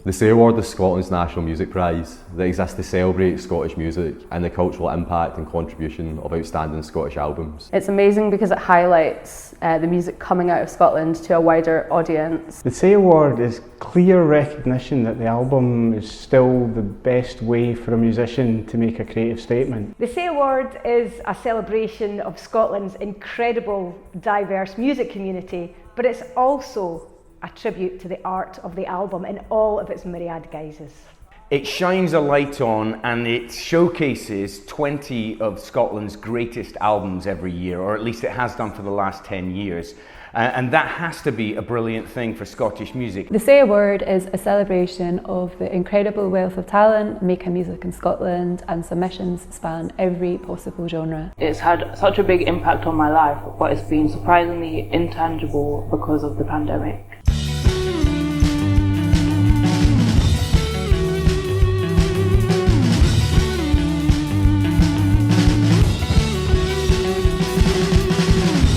The Say Award is Scotland's national music prize that exists to celebrate Scottish music and the cultural impact and contribution of outstanding Scottish albums. It's amazing because it highlights the music coming out of Scotland to a wider audience. The Say Award is clear recognition that the album is still the best way for a musician to make a creative statement. The Say Award is a celebration of Scotland's incredible, diverse music community, but it's also a tribute to the art of the album in all of its myriad guises. It shines a light on and it showcases 20 of Scotland's greatest albums every year, or at least it has done for the last 10 years. And that has to be a brilliant thing for Scottish music. The Say Award is a celebration of the incredible wealth of talent making music in Scotland, and submissions span every possible genre. It's had such a big impact on my life, but it's been surprisingly intangible because of the pandemic.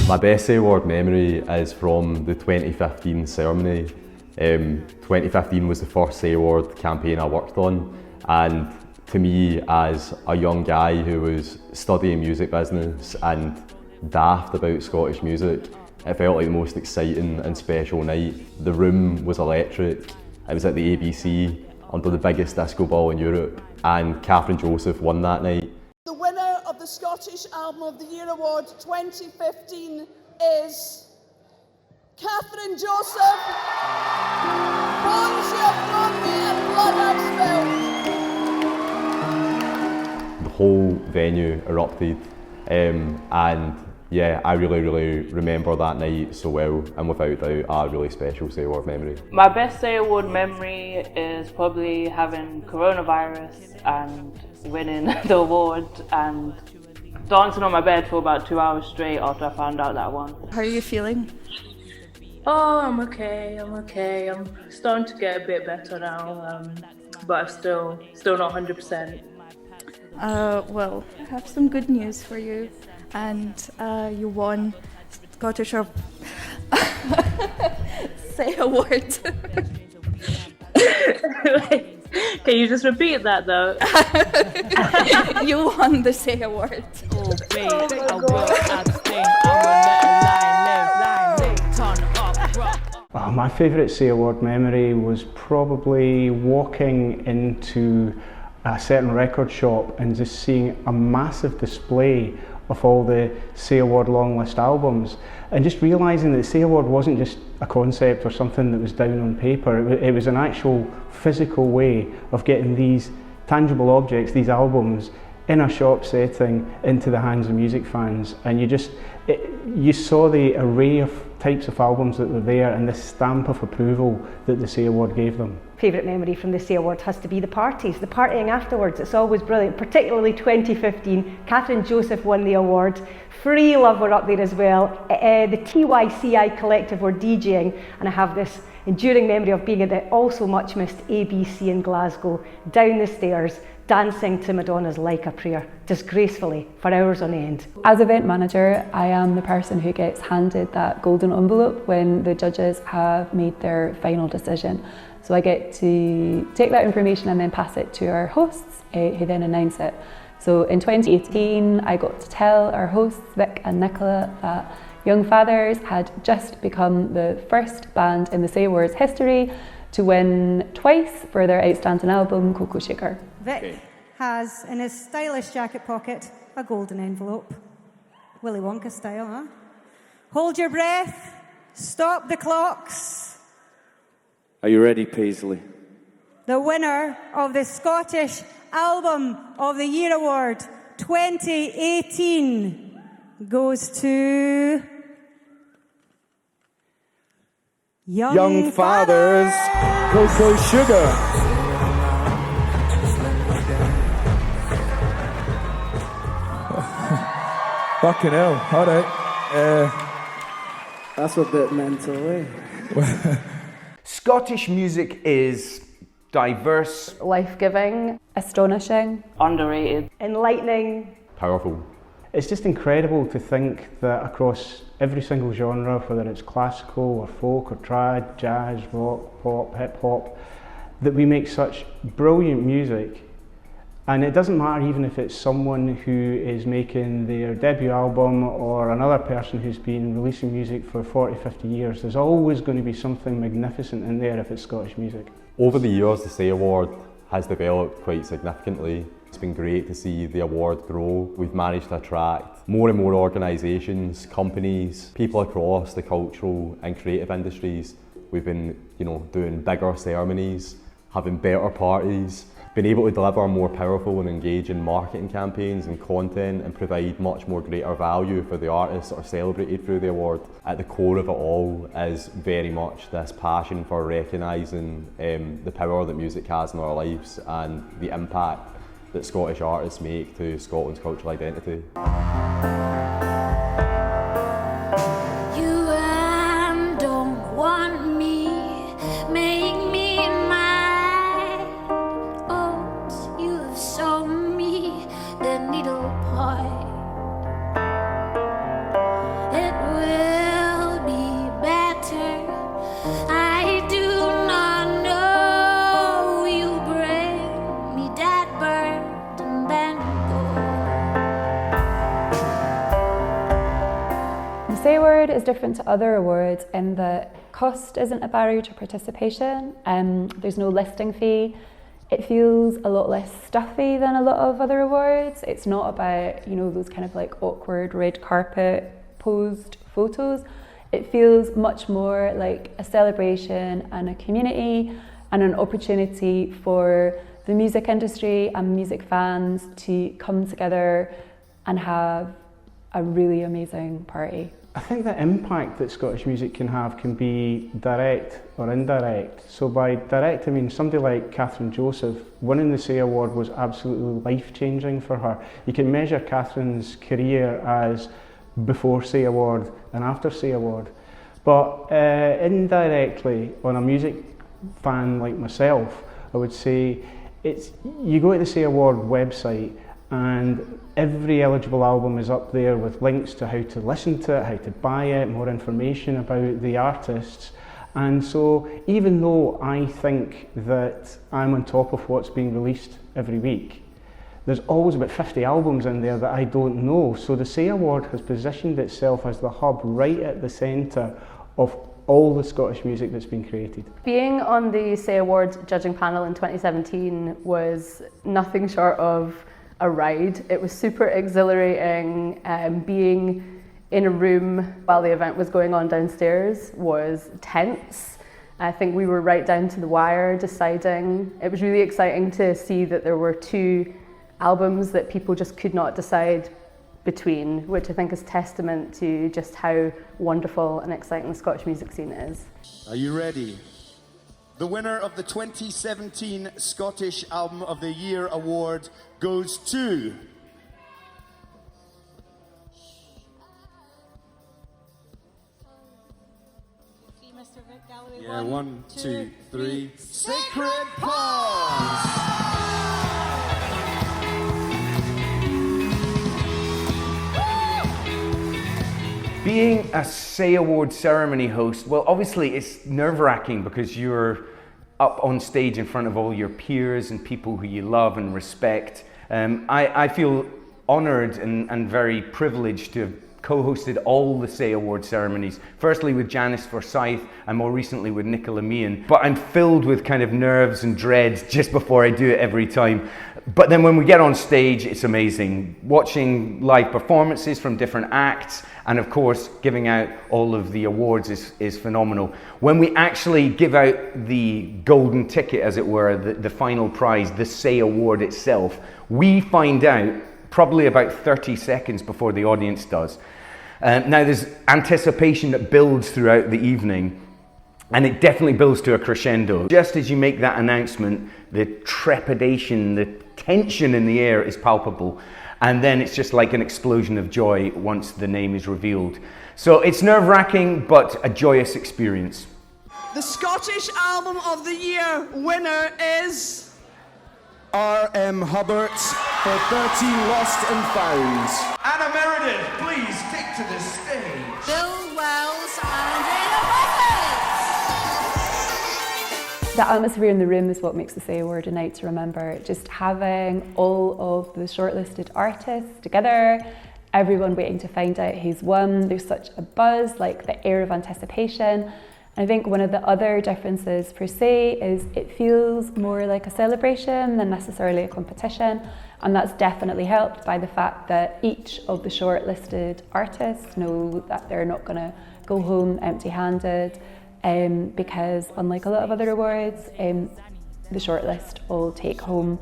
My best Say Award memory is from the 2015 ceremony. 2015 was the first Say Award campaign I worked on, and to me, as a young guy who was studying music business and daft about Scottish music, it felt like the most exciting and special night. The room was electric. It was at the ABC under the biggest disco ball in Europe, and Catherine Joseph won that night. The winner of the Scottish Album of the Year Award 2015 is Catherine Joseph. Bones you have thrown me and blood I've spilled. The whole venue erupted, and yeah, I really remember that night so well, and without doubt a really special Say Award memory. My best Say Award memory is probably having coronavirus and winning the award and dancing on my bed for about 2 hours straight after I found out that I won. How are you feeling? Oh, I'm okay. I'm starting to get a bit better now, but I'm still not 100%. Well, I have some good news for you, and you won Scottish Say Award. Can you just repeat that though? You won the Say Award. Oh, babe, My favourite Say Award memory was probably walking into a certain record shop and just seeing a massive display of all the Say Award Longlist albums, and just realising that the Say Award wasn't just a concept or something that was down on paper. It was an actual physical way of getting these tangible objects, these albums, in a shop setting into the hands of music fans, and you saw the array of types of albums that were there and the stamp of approval that the Say Award gave them. Favourite memory from the Say Award has to be the parties, the partying afterwards. It's always brilliant, particularly 2015. Catherine Joseph won the award. Free Love were up there as well. The TYCI Collective were DJing, and I have this enduring memory of being at the also much missed ABC in Glasgow, down the stairs, dancing to Madonna's Like a Prayer, just gracefully for hours on end. As event manager, I am the person who gets handed that golden envelope when the judges have made their final decision. So I get to take that information and then pass it to our hosts, who then announce it. So in 2018, I got to tell our hosts, Vic and Nicola, that Young Fathers had just become the first band in the Say Awards history to win twice for their outstanding album, Cocoa Shaker. Vic has in his stylish jacket pocket a golden envelope. Willy Wonka style, huh? Hold your breath, stop the clocks. Are you ready, Paisley? The winner of the Scottish Album of the Year Award 2018 goes to Young Fathers, Cocoa Sugar. Fucking hell, alright. That's a bit mental, eh? Scottish music is diverse, Life-giving, astonishing, underrated, enlightening, Powerful. It's just incredible to think that across every single genre, whether it's classical or folk or trad, jazz, rock, pop, hip hop, that we make such brilliant music, and it doesn't matter even if it's someone who is making their debut album or another person who's been releasing music for 40, 50 years, there's always going to be something magnificent in there if it's Scottish music. Over the years, the Say Award has developed quite significantly. It's been great to see the award grow. We've managed to attract more and more organisations, companies, people across the cultural and creative industries. We've been, doing bigger ceremonies, having better parties, been able to deliver more powerful and engaging marketing campaigns and content and provide much more greater value for the artists that are celebrated through the award. At the core of it all is very much this passion for recognising the power that music has in our lives and the impact that Scottish artists make to Scotland's cultural identity. The Say Award is different to other awards in that cost isn't a barrier to participation. There's no listing fee. It feels a lot less stuffy than a lot of other awards. It's not about, those kind of like awkward red carpet posed photos. It feels much more like a celebration and a community and an opportunity for the music industry and music fans to come together and have a really amazing party. I think the impact that Scottish music can have can be direct or indirect. So by direct, I mean somebody like Catherine Joseph, winning the Say Award was absolutely life-changing for her. You can measure Catherine's career as before Say Award and after Say Award. But indirectly, on a music fan like myself, I would say you go to the Say Award website and every eligible album is up there with links to how to listen to it, how to buy it, more information about the artists. And so even though I think that I'm on top of what's being released every week, there's always about 50 albums in there that I don't know. So the Say Award has positioned itself as the hub right at the centre of all the Scottish music that's been created. Being on the Say Awards judging panel in 2017 was nothing short of a ride. It was super exhilarating. Being in a room while the event was going on downstairs was tense. I think we were right down to the wire deciding. It was really exciting to see that there were two albums that people just could not decide between, which I think is testament to just how wonderful and exciting the Scottish music scene is. Are you ready? The winner of the 2017 Scottish Album of the Year award goes to... Yeah, 1, 2, 3. Sacred Pause! Being a Say Award ceremony host, well, obviously it's nerve-wracking because you're up on stage in front of all your peers and people who you love and respect. I feel honoured and very privileged to have co-hosted all the Say Award ceremonies, firstly with Janice Forsyth and more recently with Nicola Meehan. But I'm filled with kind of nerves and dread just before I do it every time. But then when we get on stage, it's amazing. Watching live performances from different acts and of course giving out all of the awards is phenomenal. When we actually give out the golden ticket, as it were, the final prize, the Say Award itself, we find out probably about 30 seconds before the audience does. Now there's anticipation that builds throughout the evening, and it definitely builds to a crescendo. Just as you make that announcement, the trepidation, the tension in the air is palpable, and then it's just like an explosion of joy once the name is revealed. So it's nerve-wracking, but a joyous experience. The Scottish Album of the Year winner is... R.M. Hubbard for 13 Lost and Found. Anna Meredith, please take to the stage. Bill Wells and Anna Roberts. The atmosphere in the room is what makes the Say Award a night to remember. Just having all of the shortlisted artists together, everyone waiting to find out who's won. There's such a buzz, like the air of anticipation. I think one of the other differences per se is it feels more like a celebration than necessarily a competition, and that's definitely helped by the fact that each of the shortlisted artists know that they're not going to go home empty-handed, because unlike a lot of other awards, the shortlist will take home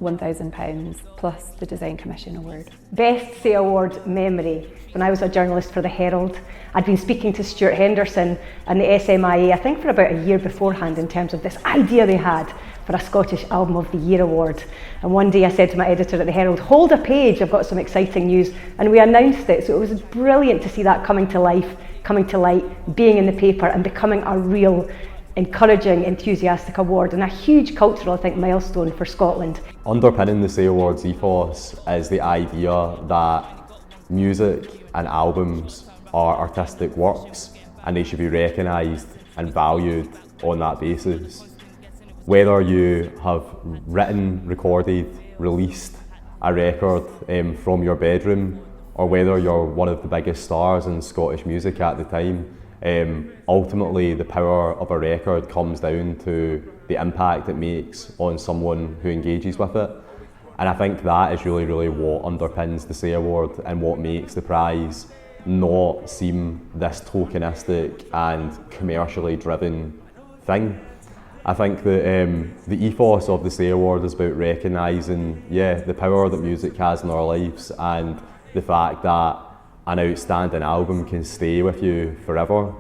£1,000 plus the Design Commission Award. Best Say Award memory. When I was a journalist for the Herald, I'd been speaking to Stuart Henderson and the SMIA, I think for about a year beforehand, in terms of this idea they had for a Scottish Album of the Year award. And one day I said to my editor at the Herald, hold a page, I've got some exciting news. And we announced it, so it was brilliant to see that coming to life, coming to light, being in the paper and becoming a real encouraging, enthusiastic award, and a huge cultural, I think, milestone for Scotland. Underpinning the Say Awards ethos is the idea that music and albums are artistic works and they should be recognised and valued on that basis. Whether you have written, recorded, released a record from your bedroom, or whether you're one of the biggest stars in Scottish music at the time, ultimately the power of a record comes down to the impact it makes on someone who engages with it. And I think that is really, really what underpins the Say Award and what makes the prize not seem this tokenistic and commercially driven thing. I think that the ethos of the Say Award is about recognising, the power that music has in our lives and the fact that an outstanding album can stay with you forever.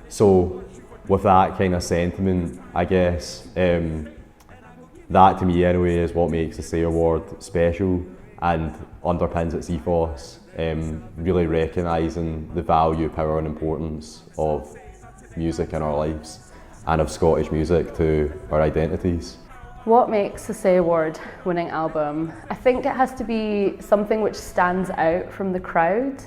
So with that kind of sentiment, I guess, that to me anyway is what makes the Say Award special and underpins its ethos, really recognising the value, power and importance of music in our lives and of Scottish music to our identities. What makes the Say Award winning album? I think it has to be something which stands out from the crowd.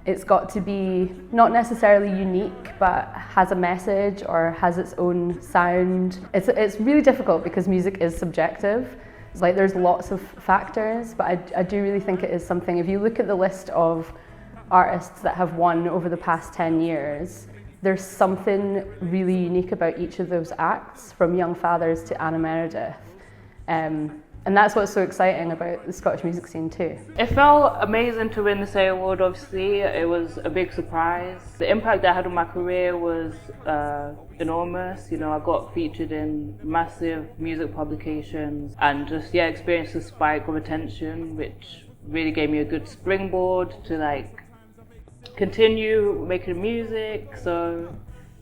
It's got to be not necessarily unique, but has a message or has its own sound. It's really difficult because music is subjective. It's like there's lots of factors, but I do really think it is something. If you look at the list of artists that have won over the past 10 years, there's something really unique about each of those acts, from Young Fathers to Anna Meredith. And that's what's so exciting about the Scottish music scene too. It felt amazing to win the Say Award, obviously. It was a big surprise. The impact that I had on my career was enormous. You know, I got featured in massive music publications and just, experienced a spike of attention, which really gave me a good springboard to continue making music, so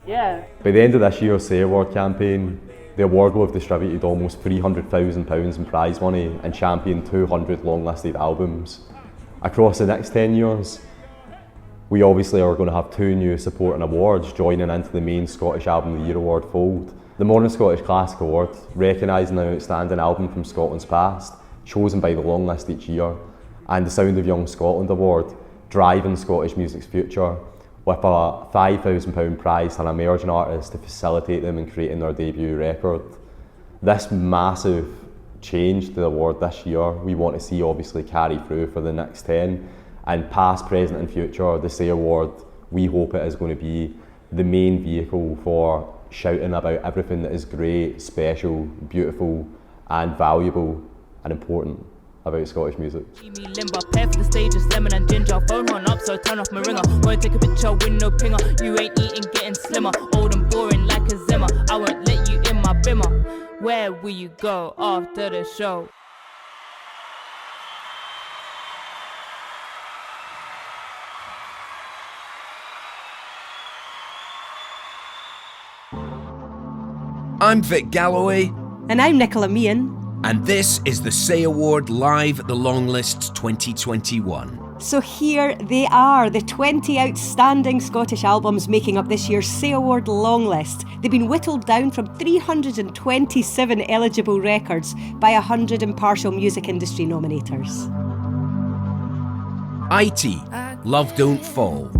yeah. By the end of this year's Say Award campaign, the award will have distributed almost £300,000 in prize money and championed 200 long-listed albums. Across the next 10 years, we obviously are going to have 2 new supporting awards joining into the main Scottish Album of the Year award fold. The Modern Scottish Classic Award, recognising an outstanding album from Scotland's past, chosen by the long list each year, and the Sound of Young Scotland Award, driving Scottish music's future, with a £5,000 prize to an emerging artist to facilitate them in creating their debut record. This massive change to the award this year, we want to see obviously carry through for the next 10, and past, present and future, the Say Award, we hope it is going to be the main vehicle for shouting about everything that is great, special, beautiful and valuable and important about Scottish music. Limber, pair for the stages, lemon and ginger. Phone on up, so turn off my ringer. Won't take a picture with no pinger. You ain't eating, getting slimmer. Old and boring like a Zimmer. I won't let you in my bimmer. Where will you go after the show? I'm Vic Galloway. And I'm Nicola Meehan. And this is the Say Award Live at the Longlist 2021. So here they are, the 20 outstanding Scottish albums making up this year's Say Award Longlist. They've been whittled down from 327 eligible records by 100 impartial music industry nominators. IT, Love Don't Fall.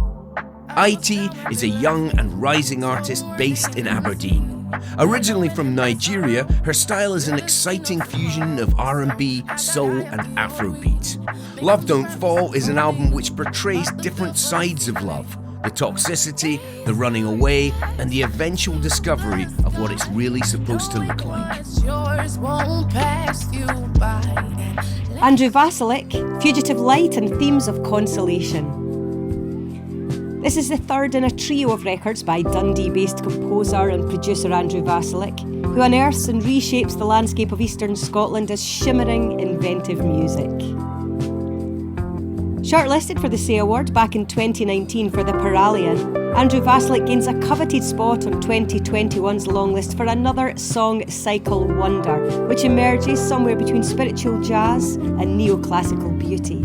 IT is a young and rising artist based in Aberdeen. Originally from Nigeria, her style is an exciting fusion of R&B, soul and Afrobeat. Love Don't Fall is an album which portrays different sides of love, the toxicity, the running away, and the eventual discovery of what it's really supposed to look like. Andrew Vasilik, Fugitive Light and Themes of Consolation. This is the third in a trio of records by Dundee-based composer and producer Andrew Vasilik, who unearths and reshapes the landscape of eastern Scotland as shimmering, inventive music. Shortlisted for the Say Award back in 2019 for the Paralian, Andrew Vasilik gains a coveted spot on 2021's Longlist for another song cycle wonder, which emerges somewhere between spiritual jazz and neoclassical beauty.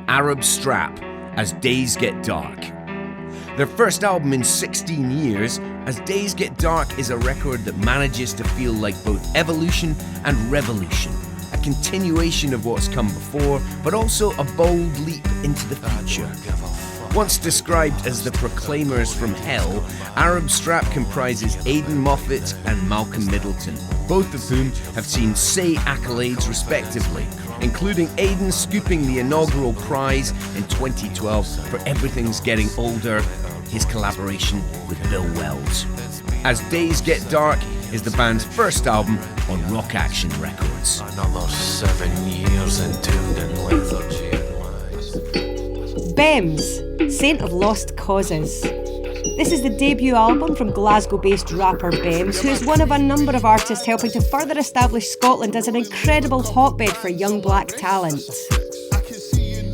Arab Strap, As Days Get Dark. Their first album in 16 years, As Days Get Dark is a record that manages to feel like both evolution and revolution, a continuation of what's come before, but also a bold leap into the future. Once described as the Proclaimers from Hell, Arab Strap comprises Aidan Moffat and Malcolm Middleton, both of whom have seen Say accolades respectively, including Aidan scooping the inaugural prize in 2012 for Everything's Getting Older, his collaboration with Bill Wells. As Days Get Dark is the band's first album on Rock Action Records. Another 7 years entombed in lethargy and lies. Bems, Saint of Lost Causes. This is the debut album from Glasgow-based rapper Bems, who is one of a number of artists helping to further establish Scotland as an incredible hotbed for young black talent.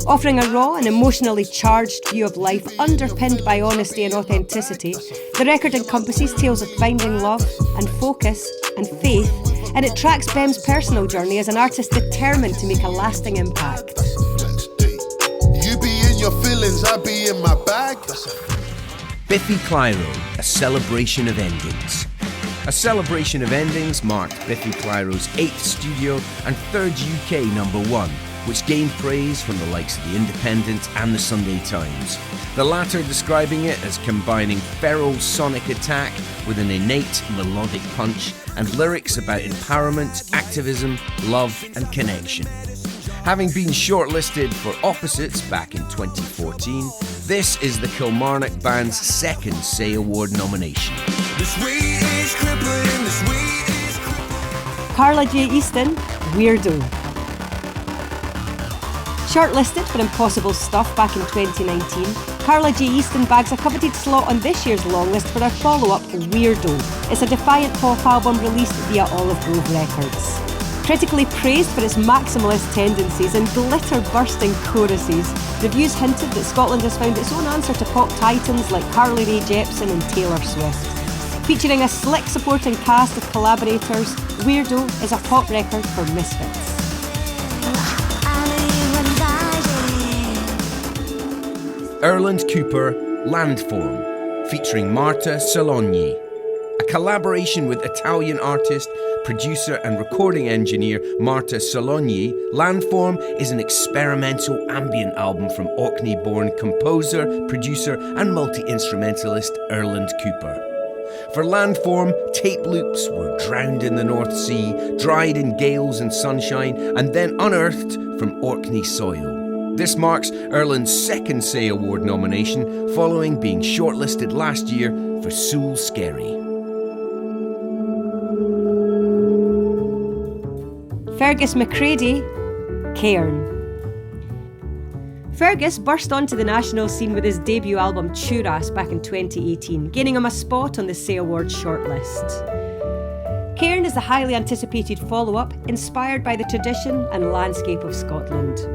Offering a raw and emotionally charged view of life underpinned by honesty and authenticity, the record encompasses tales of finding love and focus and faith, and it tracks Bem's personal journey as an artist determined to make a lasting impact. You be in your feelings, I be in my bag. Biffy Clyro, A Celebration of Endings. A Celebration of Endings marked Biffy Clyro's 8th studio and 3rd UK #1, which gained praise from the likes of The Independent and The Sunday Times. The latter describing it as combining feral sonic attack with an innate melodic punch and lyrics about empowerment, activism, love and connection. Having been shortlisted for Opposites back in 2014, this is the Kilmarnock band's second Say Award nomination. Carla J. Easton, Weirdo. Shortlisted for Impossible Stuff back in 2019, Carla J. Easton bags a coveted slot on this year's Longlist for her follow-up, Weirdo. It's a defiant pop album released via Olive Grove Records. Critically praised for its maximalist tendencies and glitter-bursting choruses, reviews hinted that Scotland has found its own answer to pop titans like Carly Rae Jepsen and Taylor Swift. Featuring a slick supporting cast of collaborators, Weirdo is a pop record for misfits. Erland Cooper, Landform, featuring Marta Sologni. A collaboration with Italian artist, producer and recording engineer Marta Sologni, Landform is an experimental ambient album from Orkney-born composer, producer and multi-instrumentalist Erland Cooper. For Landform, tape loops were drowned in the North Sea, dried in gales and sunshine, and then unearthed from Orkney soil. This marks Erland's second Say Award nomination, following being shortlisted last year for Soul Scary. Fergus McCready, Cairn. Fergus burst onto the national scene with his debut album Churas back in 2018, gaining him a spot on the Say Awards shortlist. Cairn is the highly anticipated follow-up, inspired by the tradition and landscape of Scotland.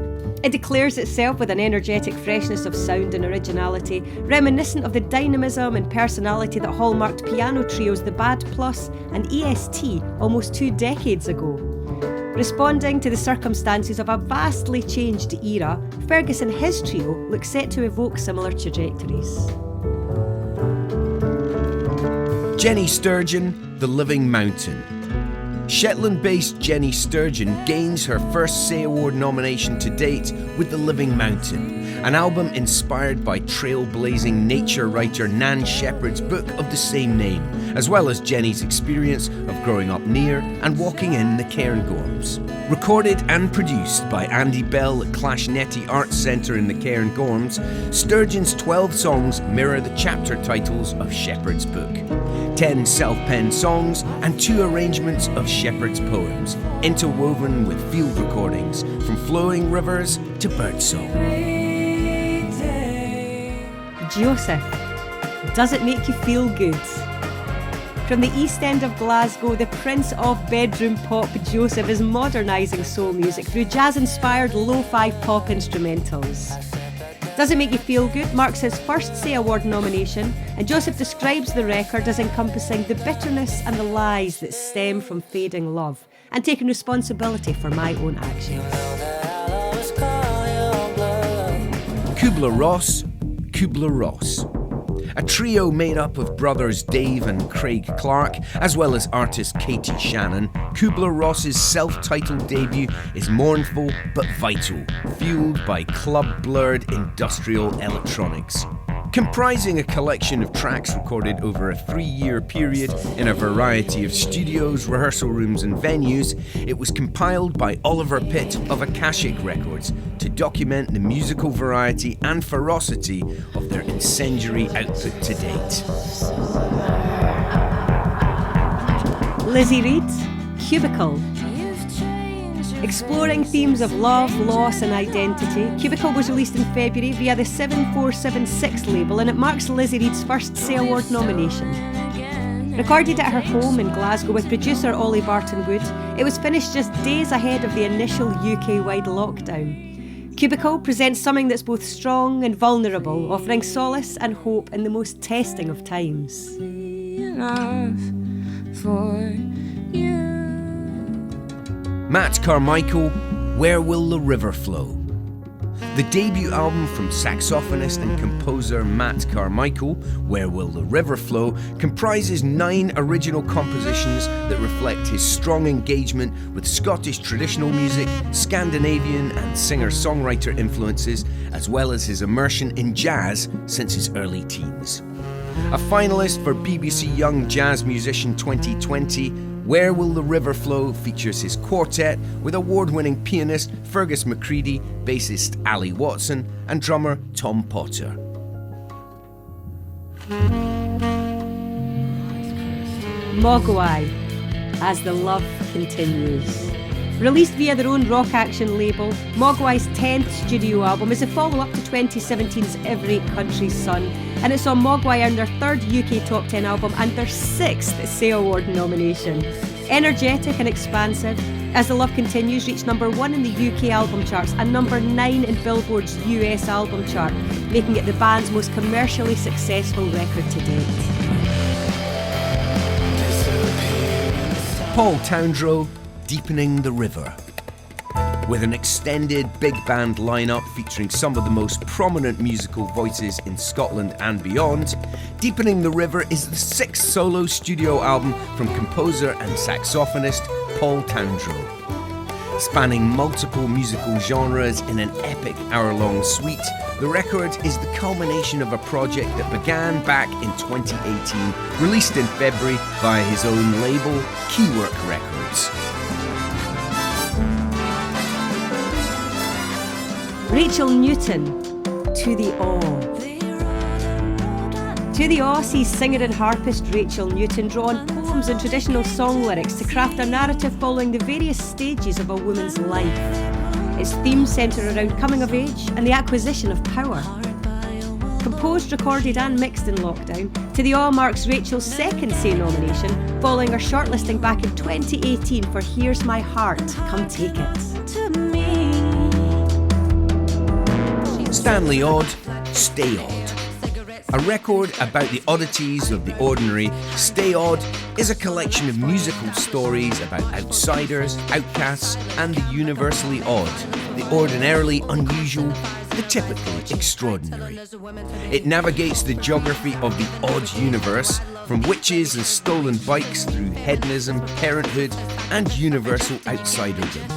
It declares itself with an energetic freshness of sound and originality, reminiscent of the dynamism and personality that hallmarked piano trios The Bad Plus and EST almost 2 decades ago. Responding to the circumstances of a vastly changed era, Fergus and his trio look set to evoke similar trajectories. Jenny Sturgeon, The Living Mountain. Shetland-based Jenny Sturgeon gains her first Say Award nomination to date with The Living Mountain, an album inspired by trailblazing nature writer Nan Shepherd's book of the same name, as well as Jenny's experience of growing up near and walking in the Cairngorms. Recorded and produced by Andy Bell at Clashnetty Arts Centre in the Cairngorms, Sturgeon's 12 songs mirror the chapter titles of Shepherd's book. 10 self-penned songs and 2 arrangements of Shepherd's poems, interwoven with field recordings from flowing rivers to birdsong. Joseph, does it make you feel good? From the East End of Glasgow, the Prince of Bedroom Pop Joseph is modernising soul music through jazz-inspired lo-fi pop instrumentals. Does It Make You Feel Good marks his first Say Award nomination, and Joseph describes the record as encompassing the bitterness and the lies that stem from fading love, and taking responsibility for my own actions. Kubla Ross. A trio made up of brothers Dave and Craig Clark, as well as artist Katie Shannon, Kubla Ross's self-titled debut is mournful but vital, fueled by club-blurred industrial electronics. Comprising a collection of tracks recorded over a 3-year period in a variety of studios, rehearsal rooms and venues, it was compiled by Oliver Pitt of Akashic Records to document the musical variety and ferocity of their incendiary output to date. Lizzie Reed, Cubicle. Exploring themes of love, loss and identity, Cubicle was released in February via the 7476 label, and it marks Lizzie Reed's first Say Award nomination. Recorded at her home in Glasgow with producer Ollie Barton-Wood, it was finished just days ahead of the initial UK-wide lockdown. Cubicle presents something that's both strong and vulnerable, offering solace and hope in the most testing of times. Matt Carmichael, Where Will the River Flow? The debut album from saxophonist and composer Matt Carmichael, Where Will the River Flow, comprises 9 original compositions that reflect his strong engagement with Scottish traditional music, Scandinavian and singer-songwriter influences, as well as his immersion in jazz since his early teens. A finalist for BBC Young Jazz Musician 2020, Where Will the River Flow features his quartet with award-winning pianist Fergus McCready, bassist Ali Watson and drummer Tom Potter. Mogwai, As the Love Continues. Released via their own rock action label, Mogwai's 10th studio album is a follow-up to 2017's Every Country's Son, and it saw Mogwai earn their 3rd UK Top 10 album and their 6th Say Award nomination. Energetic and expansive, As the Love Continues reached number 1 in the UK album charts and number 9 in Billboard's US album chart, making it the band's most commercially successful record to date. Paul Towndrow, Deepening the River. With an extended big band lineup featuring some of the most prominent musical voices in Scotland and beyond, Deepening the River is the 6th solo studio album from composer and saxophonist Paul Towndrow. Spanning multiple musical genres in an epic hour-long suite, the record is the culmination of a project that began back in 2018, released in February via his own label, Keywork Records. Rachel Newton, To the Awe. To the Awe sees singer and harpist Rachel Newton draw on poems and traditional song lyrics to craft a narrative following the various stages of a woman's life. Its themes centre around coming of age and the acquisition of power. Composed, recorded and mixed in lockdown, To the Awe marks Rachel's 2nd Say nomination, following her shortlisting back in 2018 for Here's My Heart, Come Take It. Stanley Odd, Stay Odd. A record about the oddities of the ordinary, Stay Odd is a collection of musical stories about outsiders, outcasts, and the universally odd, the ordinarily unusual, the typically extraordinary. It navigates the geography of the odd universe, from witches and stolen bikes through hedonism, parenthood, and universal outsiderdom.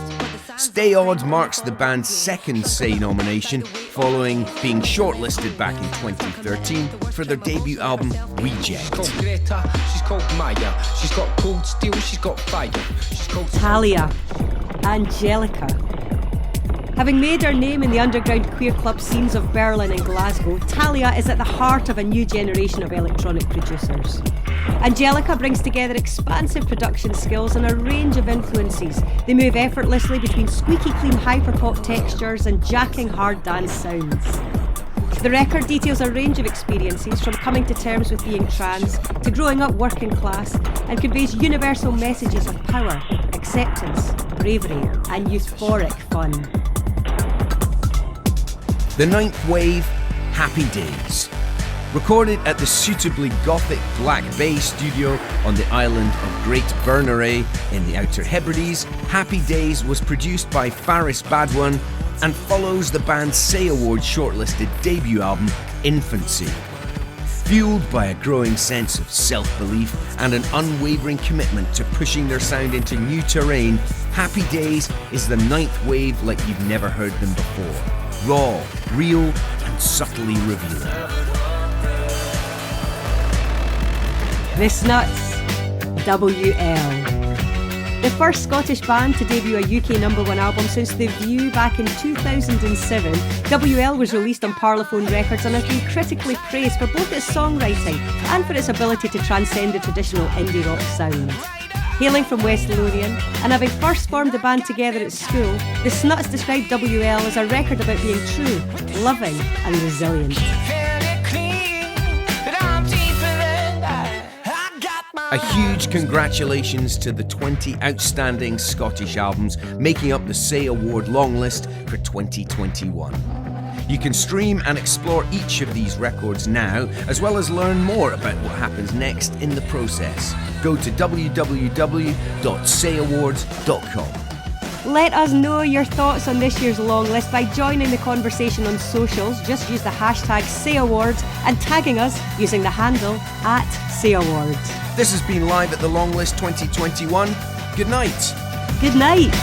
Stay Odd marks the band's second Say nomination, following being shortlisted back in 2013 for their debut album Reject. Talia, Angelica. Having made her name in the underground queer club scenes of Berlin and Glasgow, Talia is at the heart of a new generation of electronic producers. Angelica brings together expansive production skills and a range of influences. They move effortlessly between squeaky clean hyperpop textures and jacking hard dance sounds. The record details a range of experiences, from coming to terms with being trans to growing up working class, and conveys universal messages of power, acceptance, bravery and euphoric fun. The ninth wave, Happy Days. Recorded at the suitably gothic Black Bay studio on the island of Great Berneret in the Outer Hebrides, Happy Days was produced by Faris Badwan and follows the band's Say Award shortlisted debut album, Infancy. Fueled by a growing sense of self-belief and an unwavering commitment to pushing their sound into new terrain, Happy Days is the ninth wave like you've never heard them before. Raw, real, and subtly revealing. The Snuts, WL. The first Scottish band to debut a UK #1 album since The View back in 2007, WL was released on Parlophone Records and has been critically praised for both its songwriting and for its ability to transcend the traditional indie rock sound. Hailing from West Lothian and having first formed the band together at school, the Snuts described WL as a record about being true, loving and resilient. A huge congratulations to the 20 outstanding Scottish albums making up the Say Award longlist for 2021. You can stream and explore each of these records now, as well as learn more about what happens next in the process. Go to www.sayawards.com. Let us know your thoughts on this year's long list by joining the conversation on socials. Just use the hashtag SayAwards and tagging us using the handle @SayAwards. This has been Live at the Longlist 2021. Good night. Good night.